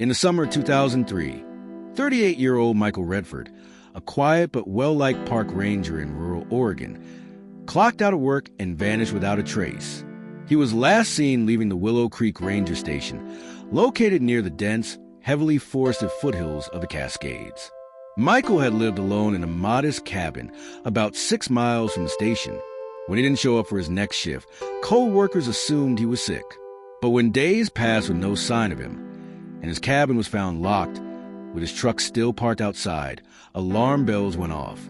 In the summer of 2003, 38-year-old Michael Redford, a quiet but well-liked park ranger in rural Oregon, clocked out of work and vanished without a trace. He was last seen leaving the Willow Creek Ranger Station, located near the dense, heavily forested foothills of the Cascades. Michael had lived alone in a modest cabin about 6 miles from the station. When he didn't show up for his next shift, co-workers assumed he was sick. But when days passed with no sign of him, and his cabin was found locked, with his truck still parked outside, alarm bells went off.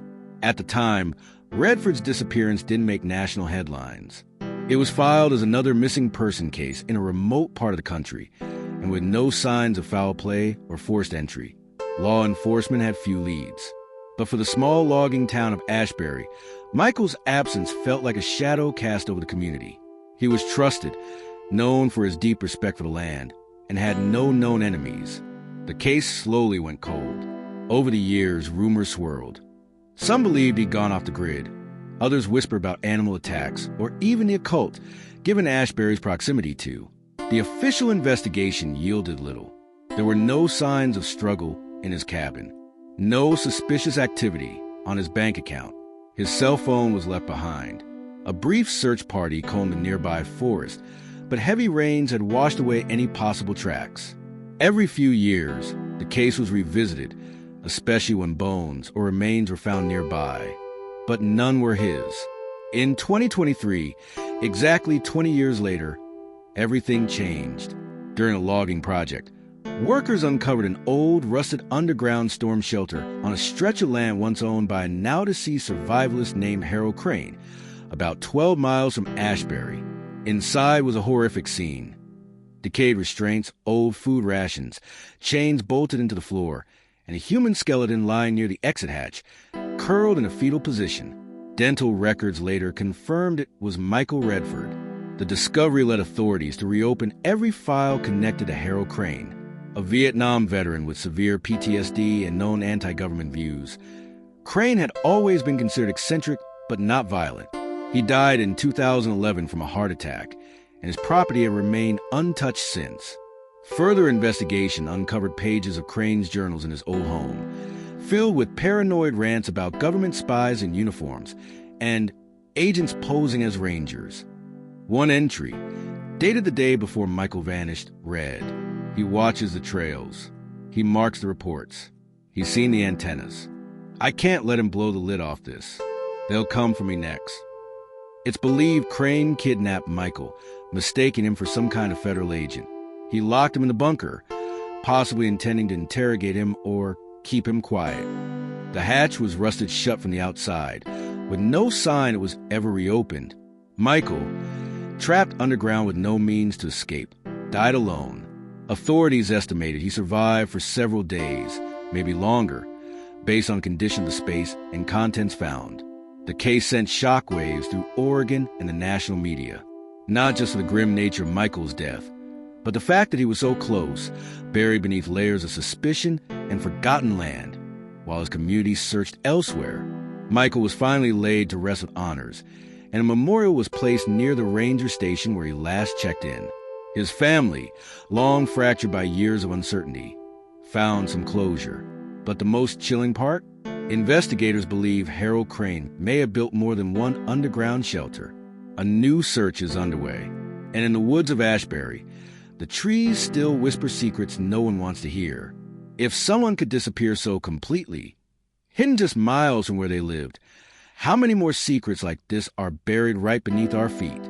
At the time, Redford's disappearance didn't make national headlines. It was filed as another missing person case in a remote part of the country, and with no signs of foul play or forced entry. Law enforcement had few leads. But for the small logging town of Ashbury, Michael's absence felt like a shadow cast over the community. He was trusted, known for his deep respect for the land, and had no known enemies. The case slowly went cold. Over the years, rumors swirled. Some believed he'd gone off the grid. Others whispered about animal attacks, or even the occult, given Ashbury's proximity to. The official investigation yielded little. There were no signs of struggle in his cabin, no suspicious activity on his bank account. His cell phone was left behind. A brief search party combed the nearby forest, but heavy rains had washed away any possible tracks. Every few years, the case was revisited, especially when bones or remains were found nearby. But none were his. In 2023, exactly 20 years later, everything changed. During a logging project, workers uncovered an old, rusted underground storm shelter on a stretch of land once owned by a now-deceased survivalist named Harold Crane, about 12 miles from Ashbury. Inside was a horrific scene. Decayed restraints, old food rations, chains bolted into the floor, and a human skeleton lying near the exit hatch, curled in a fetal position. Dental records later confirmed it was Michael Redford. The discovery led authorities to reopen every file connected to Harold Crane, a Vietnam veteran with severe PTSD and known anti-government views. Crane had always been considered eccentric but not violent. He died in 2011 from a heart attack, and his property had remained untouched since. Further investigation uncovered pages of Crane's journals in his old home, filled with paranoid rants about government spies in uniforms and agents posing as rangers. One entry, dated the day before Michael vanished, read, "He watches the trails. He marks the reports. He's seen the antennas. I can't let him blow the lid off this. They'll come for me next." It's believed Crane kidnapped Michael, mistaking him for some kind of federal agent. He locked him in the bunker, possibly intending to interrogate him or keep him quiet. The hatch was rusted shut from the outside, with no sign it was ever reopened. Michael, trapped underground with no means to escape, died alone. Authorities estimated he survived for several days, maybe longer, based on condition of the space and contents found. The case sent shockwaves through Oregon and the national media, not just for the grim nature of Michael's death, but the fact that he was so close, buried beneath layers of suspicion and forgotten land, while his community searched elsewhere. Michael was finally laid to rest with honors, and a memorial was placed near the ranger station where he last checked in. His family, long fractured by years of uncertainty, found some closure. But the most chilling part? Investigators believe Harold Crane may have built more than one underground shelter. A new search is underway, and in the woods of Ashbury, the trees still whisper secrets no one wants to hear. If someone could disappear so completely, hidden just miles from where they lived, how many more secrets like this are buried right beneath our feet?